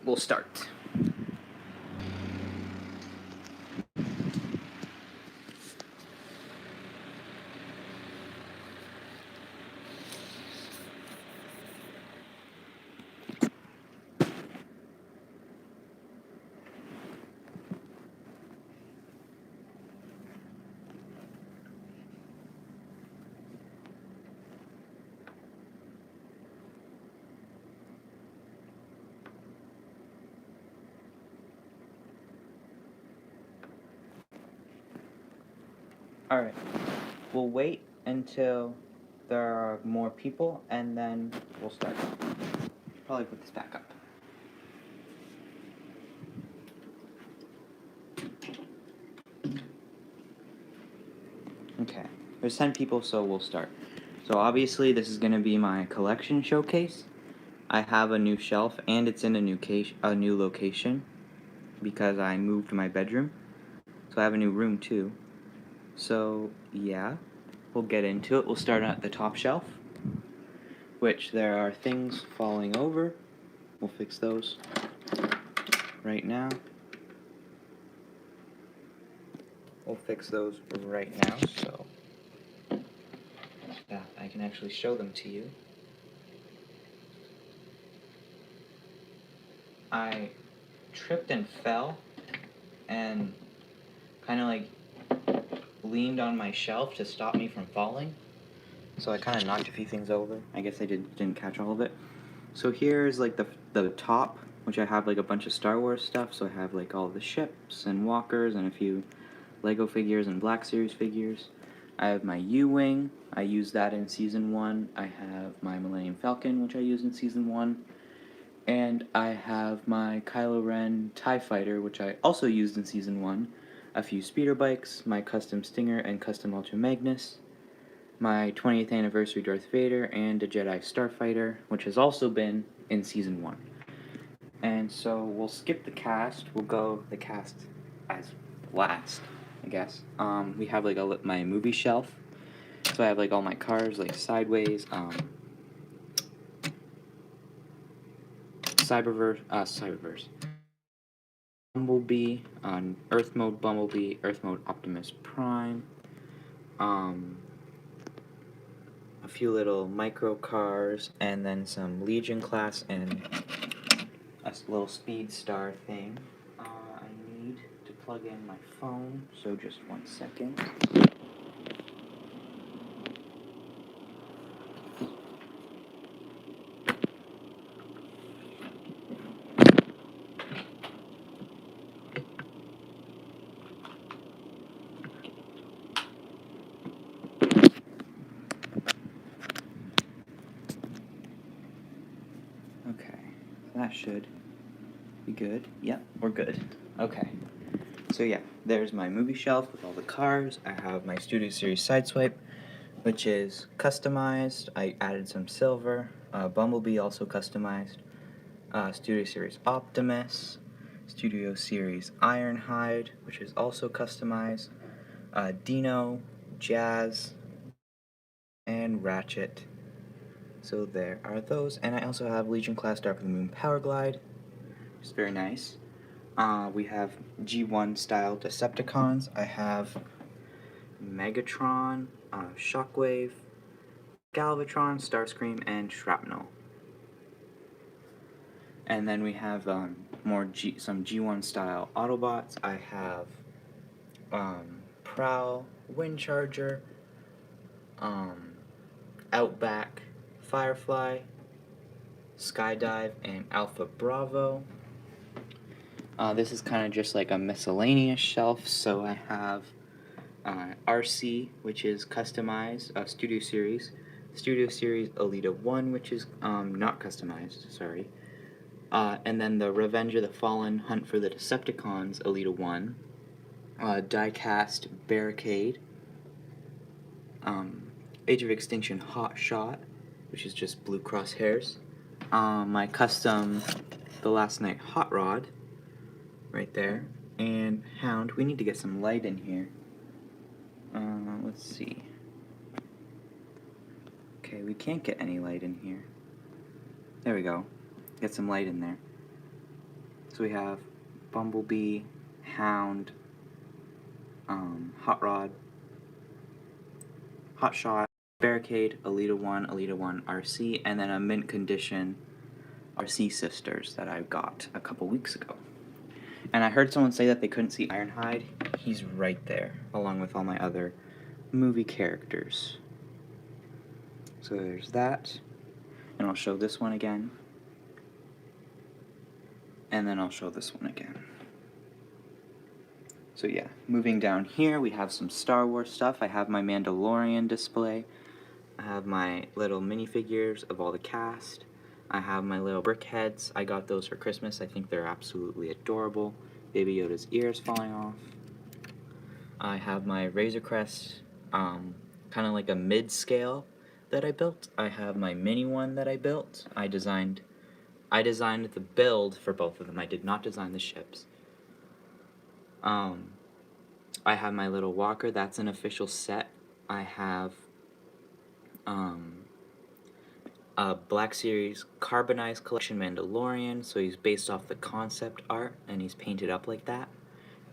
we'll start. Alright, we'll wait until there are more people, and then we'll start. Probably put this back up. Okay, there's 10 people, so we'll start. So obviously this is going to be my collection showcase. I have a new shelf, and it's in a new location, because I moved my bedroom. So I have a new room too. So yeah, we'll get into it. We'll start at the top shelf, which there are things falling over. We'll fix those right now. We'll fix those right now, so that I can actually show them to you. I tripped and fell and kind of like leaned on my shelf to stop me from falling. So I kind of knocked a few things over. I guess I didn't catch all of it. So here's like the top, which I have like a bunch of Star Wars stuff. So I have like all the ships and walkers and a few Lego figures and Black Series figures. I have my U-Wing. I used that in Season 1. I have my Millennium Falcon, which I used in Season 1. And I have my Kylo Ren TIE Fighter, which I also used in Season 1. A few speeder bikes, my custom Stinger and custom Ultra Magnus, my 20th anniversary Darth Vader, and a Jedi Starfighter, which has also been in Season 1. And so we'll skip the cast. We'll go the cast as last, I guess. We have like my movie shelf. So I have like all my cars, like Sideways, Cyberverse, Bumblebee, Earth Mode Bumblebee, Earth Mode Optimus Prime, a few little micro cars, and then some Legion class and a little Speed Star thing. I need to plug in my phone, so just 1 second. Okay, that should be good. Yep, we're good. Okay, so yeah, there's my movie shelf with all the cars. I have my Studio Series Sideswipe, which is customized. I added some silver. Bumblebee also customized. Studio Series Optimus. Studio Series Ironhide, which is also customized. Dino, Jazz, and Ratchet. So there are those, and I also have Legion Class Dark of the Moon Power Glide, which is very nice. We have G1 Style Decepticons. I have Megatron, Shockwave, Galvatron, Starscream, and Shrapnel. And then we have some G1 style Autobots. I have Prowl, Windcharger, Outback, Firefly, Skydive, and Alpha Bravo. This is kind of just like a miscellaneous shelf, so I have RC, which is customized, Studio Series Elita 1, which is not customized, sorry. And then the Revenge of the Fallen Hunt for the Decepticons Elita 1, die-cast Barricade, Age of Extinction Hot Shot, which is just blue crosshairs, my custom The Last Night Hot Rod, right there, and Hound. We need to get some light in here. Let's see. Okay, we can't get any light in here. There we go. Get some light in there. So we have Bumblebee, Hound, Hot Rod, Hot Shot, Barricade, Elita 1 RC, and then a mint condition RC Sisters that I got a couple weeks ago. And I heard someone say that they couldn't see Ironhide. He's right there, along with all my other movie characters. So there's that. And I'll show this one again. And then I'll show this one again. So yeah, moving down here, we have some Star Wars stuff. I have my Mandalorian display. I have my little minifigures of all the cast. I have my little brick heads. I got those for Christmas. I think they're absolutely adorable. Baby Yoda's ears falling off. I have my Razor Crest, kind of like a mid-scale that I built. I have my mini one that I built. I designed the build for both of them. I did not design the ships. I have my little walker. That's an official set. I have a Black Series Carbonized Collection Mandalorian, so he's based off the concept art, and he's painted up like that.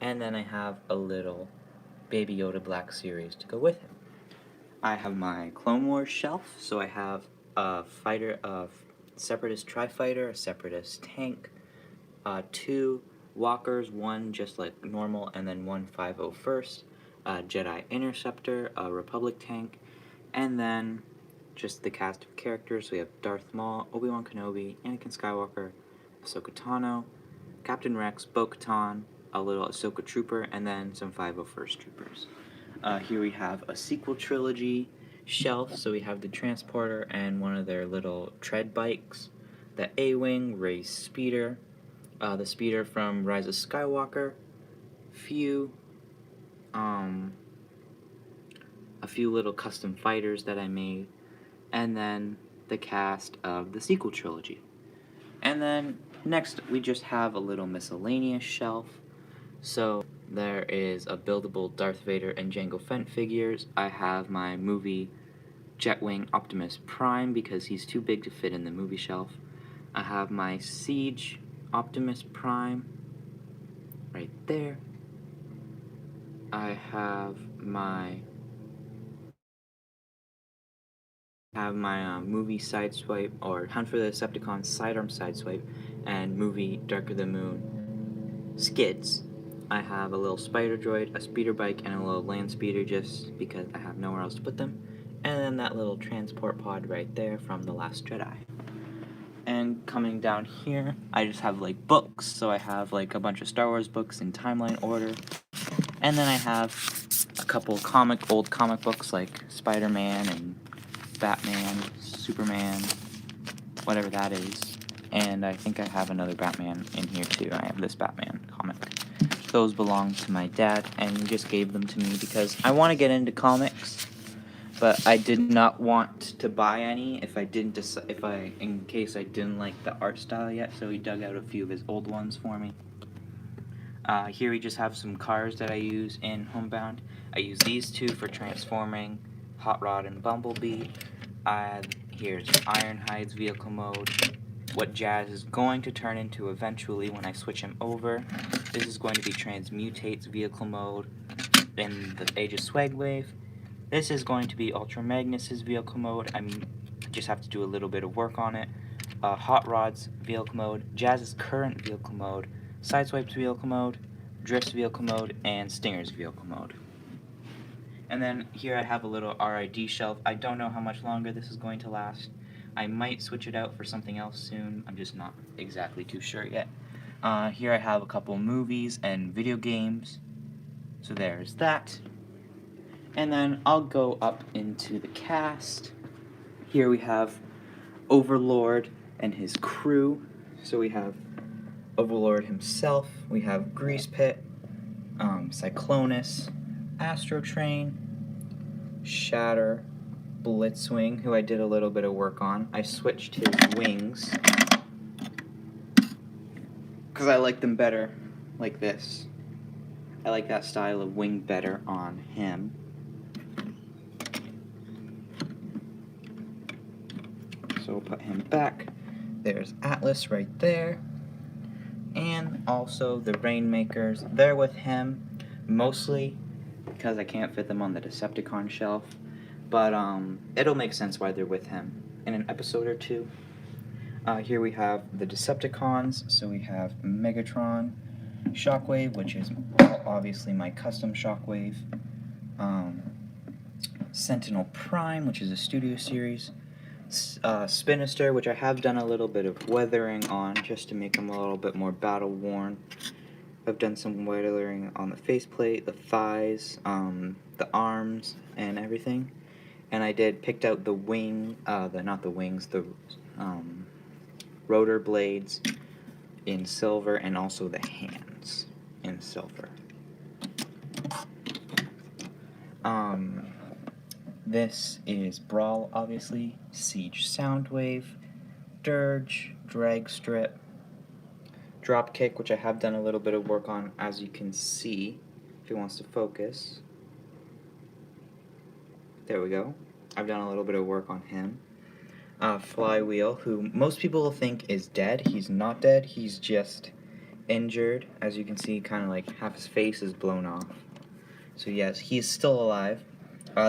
And then I have a little Baby Yoda Black Series to go with him. I have my Clone Wars shelf, so I have a Separatist Tri-Fighter, a Separatist tank, 2 walkers, one just like normal, and then one 501st, a Jedi Interceptor, a Republic tank, and then just the cast of characters. We have Darth Maul, Obi-Wan Kenobi, Anakin Skywalker, Ahsoka Tano, Captain Rex, Bo-Katan, a little Ahsoka Trooper, and then some 501st Troopers. Here we have a sequel trilogy shelf, so we have the Transporter and one of their little tread bikes, the A-Wing, Rey's Speeder, the Speeder from Rise of Skywalker, a few little custom fighters that I made, and then the cast of the sequel trilogy. And then next we just have a little miscellaneous shelf. So there is a buildable Darth Vader and Jango Fett figures. I have my movie Jetwing Optimus Prime because he's too big to fit in the movie shelf. I have my Siege Optimus Prime right there. I have my movie Sideswipe, or Hunt for the Decepticons Sidearm Sideswipe, and movie Dark of the Moon skids. I have a little spider droid, a speeder bike, and a little land speeder just because I have nowhere else to put them. And then that little transport pod right there from The Last Jedi. And coming down here, I just have like books. So I have like a bunch of Star Wars books in timeline order. And then I have a couple old comic books like Spider-Man and Batman, Superman, whatever that is. And I think I have another Batman in here too. I have this Batman comic. Those belong to my dad, and he just gave them to me because I want to get into comics, but I did not want to buy any in case I didn't like the art style yet. So he dug out a few of his old ones for me. Here we just have some cars that I use in Homebound. I use these two for transforming Hot Rod and Bumblebee. Here's Ironhide's vehicle mode, what Jazz is going to turn into eventually when I switch him over. This is going to be Transmutate's vehicle mode in the Age of Shockwave. This is going to be Ultra Magnus's vehicle mode. I just have to do a little bit of work on it. Hot Rod's vehicle mode, Jazz's current vehicle mode, Sideswipe's vehicle mode, Drift's vehicle mode, and Stinger's vehicle mode. And then here I have a little RID shelf. I don't know how much longer this is going to last. I might switch it out for something else soon. I'm just not exactly too sure yet. Here I have a couple movies and video games. So there's that. And then I'll go up into the cast. Here we have Overlord and his crew. So we have Overlord himself. We have Grease Pit, Cyclonus, Astro Train, Shatter, Blitzwing, who I did a little bit of work on. I switched his wings because I like them better like this. I like that style of wing better on him. So we'll put him back. There's Atlas right there. And also the Rainmakers, they're with him, mostly because I can't fit them on the Decepticon shelf. But it'll make sense why they're with him in an episode or two. Here we have the Decepticons, so we have Megatron, Shockwave, which is obviously my custom Shockwave, Sentinel Prime, which is a studio series, Sinister, which I have done a little bit of weathering on just to make him a little bit more battle worn. I've done some weathering on the faceplate, the thighs, the arms, and everything. And I picked out the wing, the rotor blades in silver, and also the hands in silver. This is Brawl, obviously, Siege Soundwave, Dirge, Drag Strip, Dropkick, which I have done a little bit of work on, as you can see, if he wants to focus. There we go. I've done a little bit of work on him. Flywheel, who most people will think is dead. He's not dead, he's just injured. As you can see, kind of like half his face is blown off. So yes, he's still alive.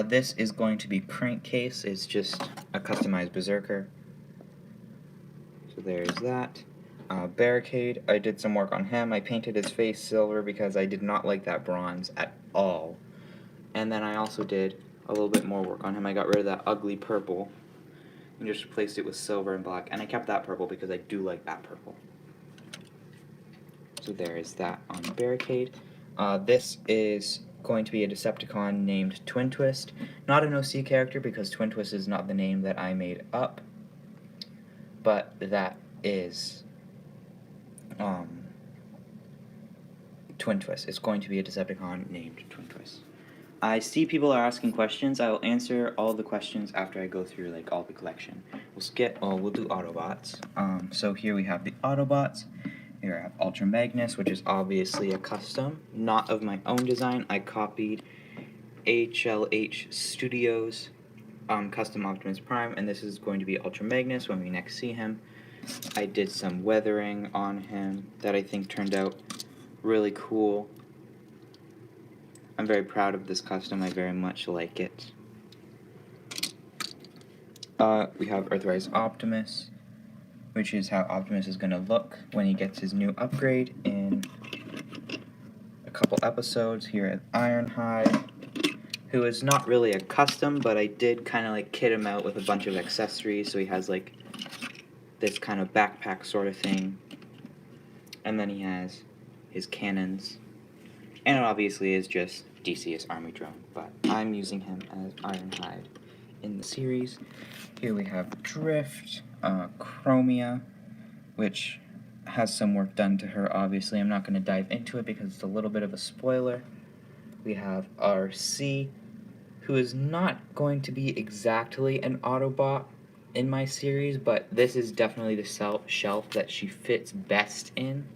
This is going to be Crankcase. It's just a customized Berserker. So there's that. Barricade, I did some work on him. I painted his face silver because I did not like that bronze at all. And then I also did a little bit more work on him. I got rid of that ugly purple and just replaced it with silver and black. And I kept that purple because I do like that purple. So there is that on Barricade. This is going to be a Decepticon named Twin Twist. Not an OC character because Twin Twist is not the name that I made up, but that is Twin Twist. It's going to be a Decepticon named Twin Twist. I see people are asking questions. I will answer all the questions after I go through like all the collection. We'll do Autobots. So here we have the Autobots. Here I have Ultra Magnus, which is obviously a custom, not of my own design. I copied HLH Studios custom Optimus Prime, and this is going to be Ultra Magnus when we next see him. I did some weathering on him that I think turned out really cool. I'm very proud of this custom. I very much like it. We have Earthwise Optimus, which is how Optimus is going to look when he gets his new upgrade in a couple episodes. Here at Ironhide, who is not really a custom, but I did kind of like kit him out with a bunch of accessories, so he has like this kind of backpack sort of thing, and then he has his cannons, and it obviously is just DC's Army Drone, but I'm using him as Ironhide in the series. Here we have Drift, Chromia, which has some work done to her, obviously. I'm not going to dive into it because it's a little bit of a spoiler. We have RC, who is not going to be exactly an Autobot in my series, but this is definitely the shelf that she fits best in.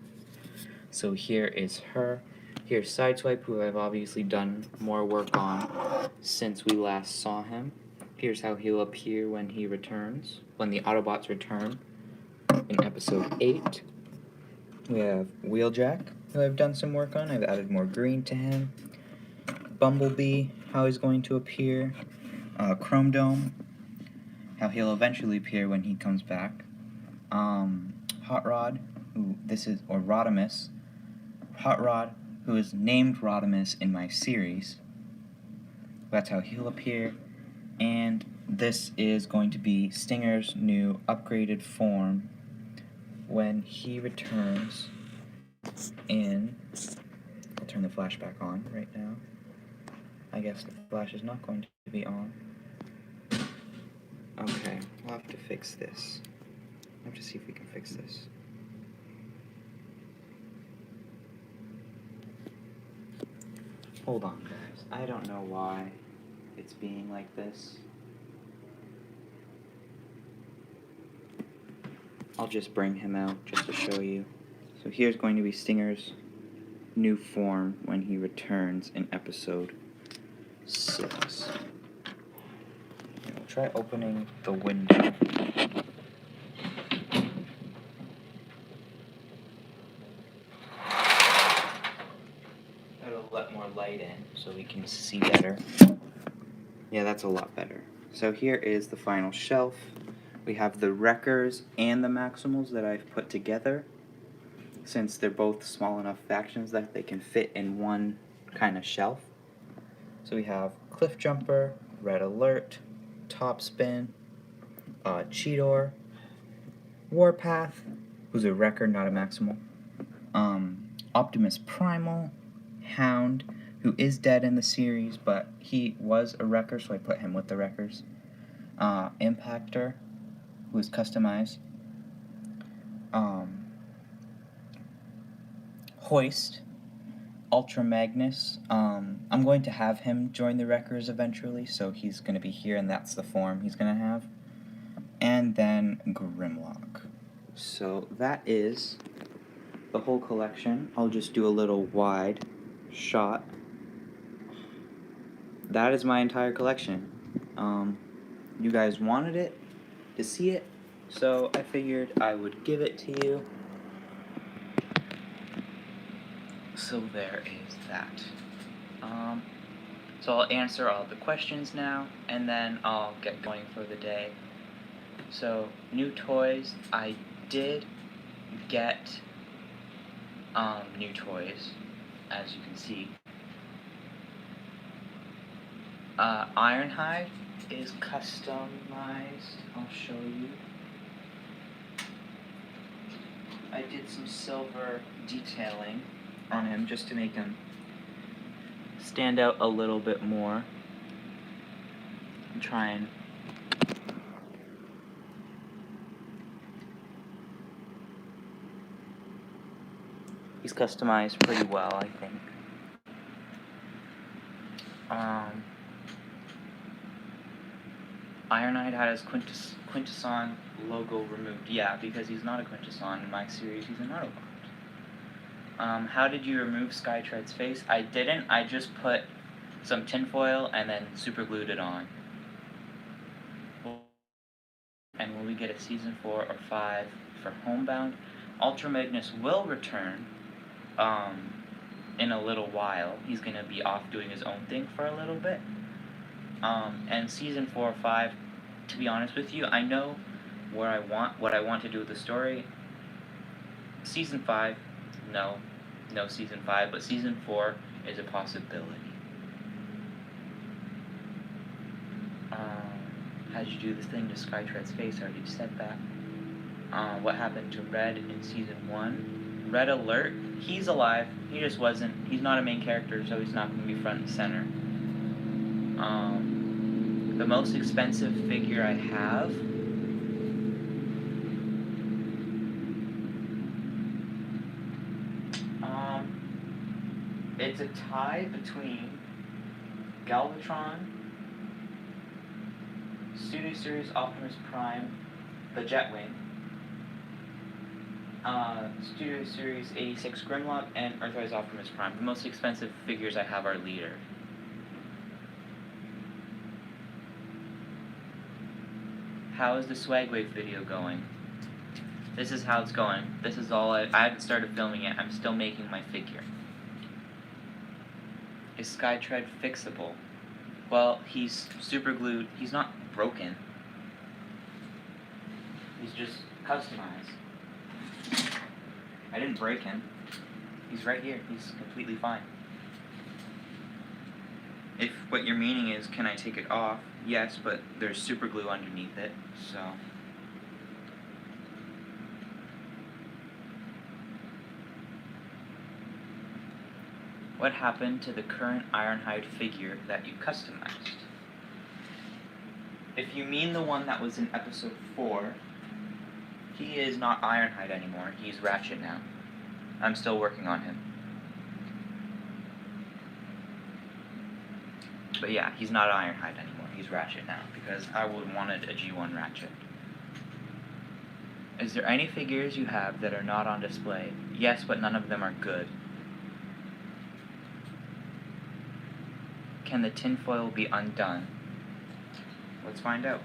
So here is her. Here's Sideswipe, who I've obviously done more work on since we last saw him. Here's how he'll appear when he returns, when the Autobots return in episode 8. We have Wheeljack, who I've done some work on. I've added more green to him. Bumblebee, how he's going to appear. Chrome Dome, how he'll eventually appear when he comes back. Hot Rod, or Rodimus. Hot Rod, who is named Rodimus in my series. That's how he'll appear. And this is going to be Stinger's new upgraded form when he returns in... I'll turn the flash back on right now. I guess the flash is not going to be on. Okay, we'll have to fix this. We'll have to see if we can fix this. Hold on, guys. I don't know why it's being like this. I'll just bring him out just to show you. So here's going to be Stinger's new form when he returns in episode 6. We'll try opening the window. light in so we can see better. Yeah, that's a lot better. So here is the final shelf. We have the Wreckers and the Maximals that I've put together, since they're both small enough factions that they can fit in one kind of shelf. So we have Cliff Jumper, Red Alert, Topspin, Cheetor, Warpath, who's a Wrecker, not a Maximal, Optimus Primal, Hound, who is dead in the series, but he was a Wrecker, so I put him with the Wreckers. Impactor, who is customized. Hoist, Ultra Magnus. I'm going to have him join the Wreckers eventually, so he's going to be here, and that's the form he's going to have. And then Grimlock. So that is the whole collection. I'll just do a little wide shot. That is my entire collection. You guys wanted it to see it, so I figured I would give it to you. So there is that. So I'll answer all the questions now, and then I'll get going for the day. So, new toys. I did get new toys, as you can see. Ironhide is customized. I'll show you. I did some silver detailing on him just to make him stand out a little bit more. And try and he's customized pretty well, I think. Ironhide had his Quintesson logo removed. Yeah, because he's not a Quintesson in my series, he's an Autobot. How did you remove Sky Tread's face? I didn't, I just put some tinfoil and then super glued it on. And will we get a season 4 or 5 for Homebound? Ultra Magnus will return in a little while. He's going to be off doing his own thing for a little bit. And season 4 or 5, to be honest with you, I know what I want to do with the story. Season 5, no season 5, but season 4 is a possibility. How did you do this thing to Sky Tread's face? I already said that. What happened to Red in season 1? Red Alert, he's alive. He just wasn't. He's not a main character, so he's not going to be front and center. The most expensive figure I have it's a tie between Galvatron, Studio Series Optimus Prime, the Jetwing, Studio Series 86 Grimlock, and Earthwise Optimus Prime. The most expensive figures I have are Leader. How is the Swagwave video going? This is how it's going. This is all I haven't started filming it. I'm still making my figure. Is Sky Tread fixable? Well, he's super glued. He's not broken. He's just customized. I didn't break him. He's right here. He's completely fine. If what you're meaning is, can I take it off? Yes, but there's super glue underneath it, so. What happened to the current Ironhide figure that you customized? If you mean the one that was in episode 4, he is not Ironhide anymore. He's Ratchet now. I'm still working on him. But yeah, he's not Ironhide anymore. He's Ratchet now, because I would wanted a G1 Ratchet. Is there any figures you have that are not on display? Yes, but none of them are good. Can the tinfoil be undone? Let's find out.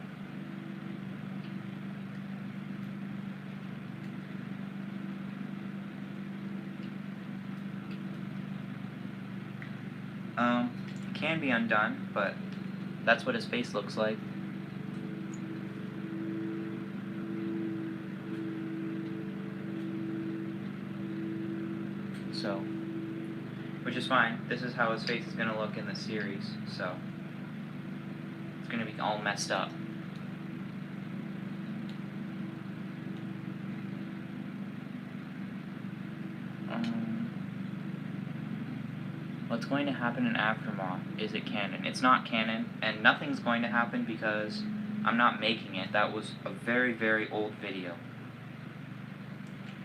It can be undone, but that's what his face looks like. So, which is fine. This is how his face is going to look in the series, so it's going to be all messed up. What's going to happen in Aftermath? Is it canon? It's not canon, and nothing's going to happen because I'm not making it. That was a very, very old video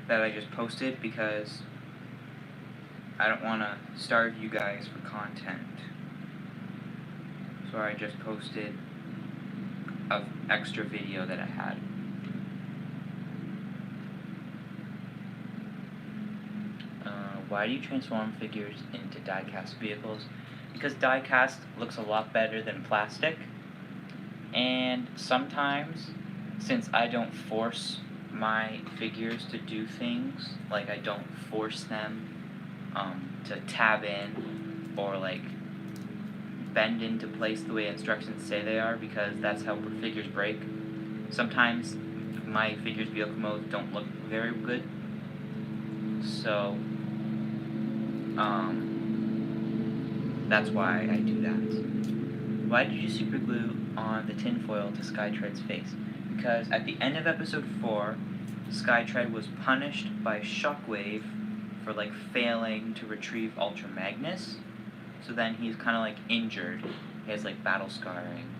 that I just posted because I don't want to starve you guys for content. So I just posted an extra video that I had. Why do you transform figures into die-cast vehicles? Because die-cast looks a lot better than plastic, and sometimes, since I don't force my figures to do things, like I don't force them to tab in or like bend into place the way instructions say they are, because that's how figures break. Sometimes my figures' vehicle modes don't look very good, so that's why I do that. Why did you super glue on the tinfoil to Sky Tread's face? Because at the end of episode 4, Sky Tread was punished by Shockwave for like failing to retrieve Ultra Magnus. So then he's kind of like injured. He has like battle scarring.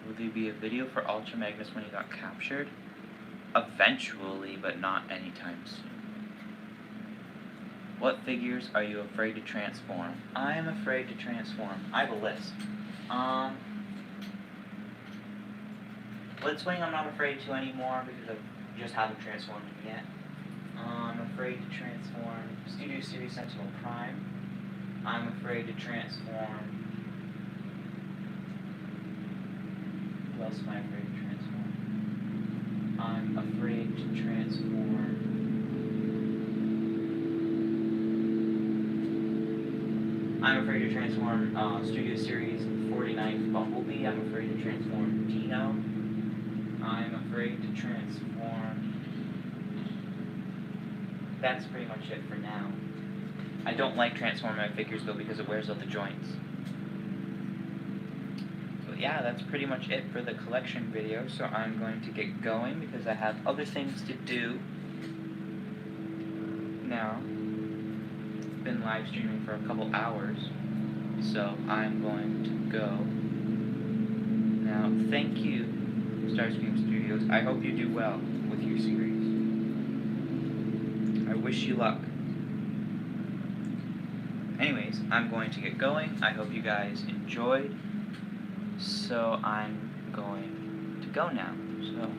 Will there be a video for Ultra Magnus when he got captured? Eventually, but not anytime soon. What figures are you afraid to transform? I am afraid to transform. I have a list. Blitzwing I'm not afraid to anymore because I just haven't transformed him yet. I'm afraid to transform Studio Series Sentinel Prime. I'm afraid to transform... Who else am I afraid to transform? I'm afraid to transform... I'm afraid to transform Studio Series 49th Bumblebee. I'm afraid to transform Dino. I'm afraid to transform... That's pretty much it for now. I don't like transforming my figures though because it wears out the joints. So yeah, that's pretty much it for the collection video. So I'm going to get going because I have other things to do now. Been live streaming for a couple hours, so I'm going to go now. Thank you, Starscream Studios. I hope you do well with your series. I wish you luck. Anyways, I'm going to get going. I hope you guys enjoyed. So I'm going to go now. So